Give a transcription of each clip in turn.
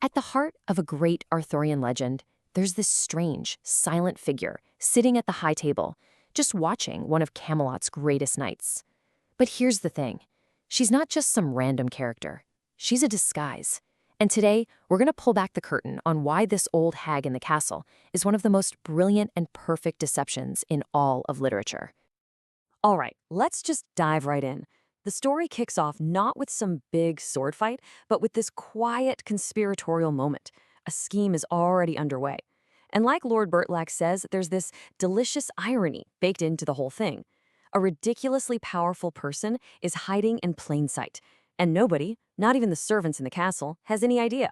At the heart of a great Arthurian legend, there's this strange, silent figure sitting at the high table, just watching one of Camelot's greatest knights. But here's the thing. She's not just some random character. She's a disguise. And today, we're going to pull back the curtain on why this old hag in the castle is one of the most brilliant and perfect deceptions in all of literature. All right, let's just dive right in. The story kicks off not with some big sword fight, but with this quiet conspiratorial moment. A scheme is already underway. And like Lord Bertlack says, there's this delicious irony baked into the whole thing. A ridiculously powerful person is hiding in plain sight, and nobody, not even the servants in the castle, has any idea.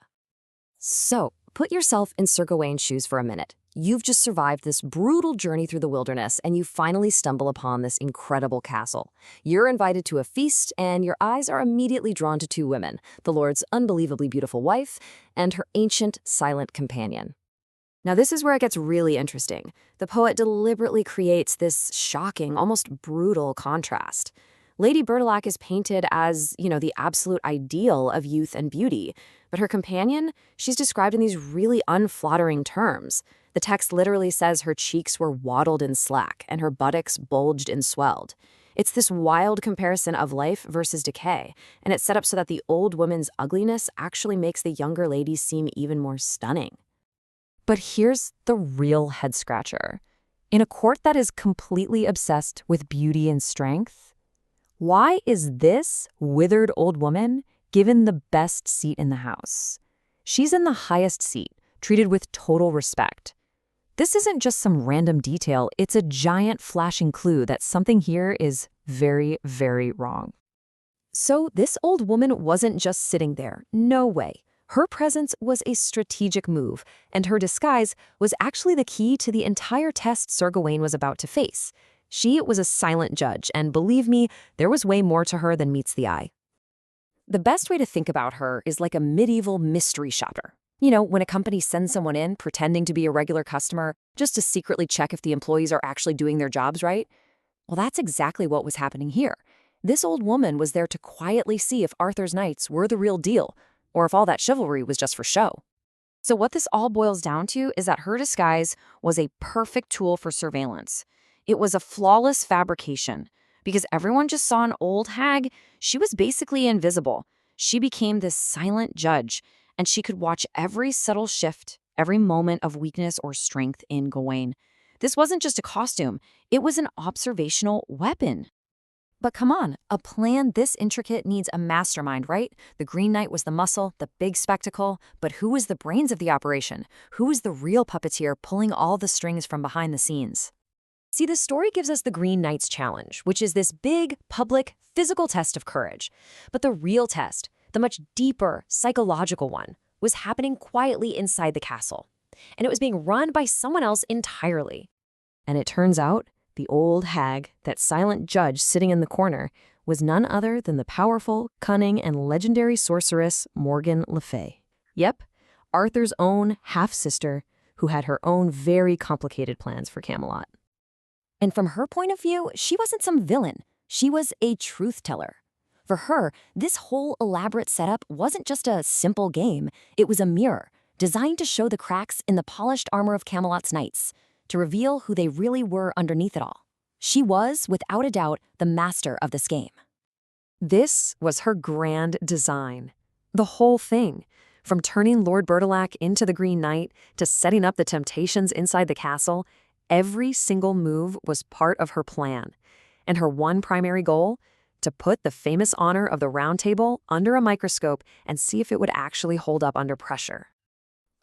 So, put yourself in Sir Gawain's shoes for a minute. You've just survived this brutal journey through the wilderness, and you finally stumble upon this incredible castle. You're invited to a feast, and your eyes are immediately drawn to two women, the Lord's unbelievably beautiful wife and her ancient, silent companion. Now, this is where it gets really interesting. The poet deliberately creates this shocking, almost brutal contrast. Lady Bertolac is painted as, the absolute ideal of youth and beauty, but her companion, she's described in these really unflattering terms. The text literally says her cheeks were waddled and slack, and her buttocks bulged and swelled. It's this wild comparison of life versus decay, and it's set up so that the old woman's ugliness actually makes the younger lady seem even more stunning. But here's the real head-scratcher. In a court that is completely obsessed with beauty and strength, why is this withered old woman given the best seat in the house? She's in the highest seat, treated with total respect. This isn't just some random detail, it's a giant flashing clue that something here is very, very wrong. So this old woman wasn't just sitting there, no way. Her presence was a strategic move, and her disguise was actually the key to the entire test Sir Gawain was about to face. She was a silent judge, and believe me, there was way more to her than meets the eye. The best way to think about her is like a medieval mystery shopper. When a company sends someone in pretending to be a regular customer just to secretly check if the employees are actually doing their jobs right. Well, that's exactly what was happening here. This old woman was there to quietly see if Arthur's knights were the real deal, or if all that chivalry was just for show. So what this all boils down to is that her disguise was a perfect tool for surveillance. It was a flawless fabrication. Because everyone just saw an old hag, she was basically invisible. She became this silent judge, and she could watch every subtle shift, every moment of weakness or strength in Gawain. This wasn't just a costume, it was an observational weapon. But come on, a plan this intricate needs a mastermind, right? The Green Knight was the muscle, the big spectacle, but who was the brains of the operation? Who was the real puppeteer pulling all the strings from behind the scenes? See, the story gives us the Green Knight's challenge, which is this big, public, physical test of courage. But the real test, the much deeper, psychological one, was happening quietly inside the castle. And it was being run by someone else entirely. And it turns out, the old hag, that silent judge sitting in the corner, was none other than the powerful, cunning, and legendary sorceress Morgan Le Fay. Yep, Arthur's own half-sister, who had her own very complicated plans for Camelot. And from her point of view, she wasn't some villain. She was a truth-teller. For her, this whole elaborate setup wasn't just a simple game. It was a mirror, designed to show the cracks in the polished armor of Camelot's knights, to reveal who they really were underneath it all. She was, without a doubt, the master of this game. This was her grand design. The whole thing, from turning Lord Bertolac into the Green Knight to setting up the temptations inside the castle, every single move was part of her plan. And her one primary goal? To put the famous honor of the Round Table under a microscope and see if it would actually hold up under pressure.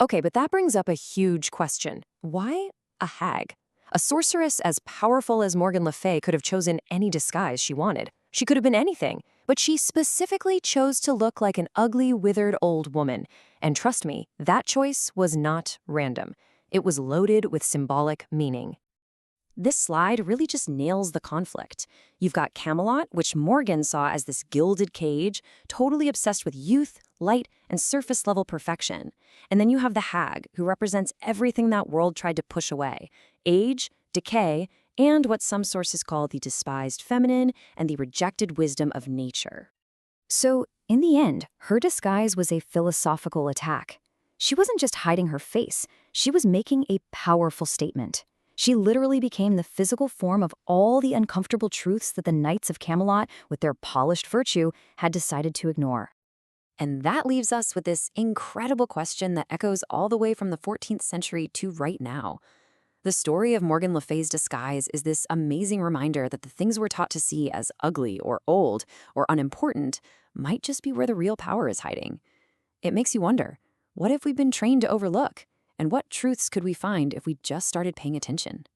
Okay, but that brings up a huge question. Why a hag? A sorceress as powerful as Morgan Le Fay could have chosen any disguise she wanted. She could have been anything, but she specifically chose to look like an ugly, withered old woman. And trust me, that choice was not random. It was loaded with symbolic meaning. This slide really just nails the conflict. You've got Camelot, which Morgan saw as this gilded cage, totally obsessed with youth, light, and surface-level perfection. And then you have the hag, who represents everything that world tried to push away: age, decay, and what some sources call the despised feminine and the rejected wisdom of nature. So, in the end, her disguise was a philosophical attack. She wasn't just hiding her face, she was making a powerful statement. She literally became the physical form of all the uncomfortable truths that the knights of Camelot, with their polished virtue, had decided to ignore. And that leaves us with this incredible question that echoes all the way from the 14th century to right now. The story of Morgan Le Fay's disguise is this amazing reminder that the things we're taught to see as ugly or old or unimportant might just be where the real power is hiding. It makes you wonder, what have we been trained to overlook? And what truths could we find if we just started paying attention?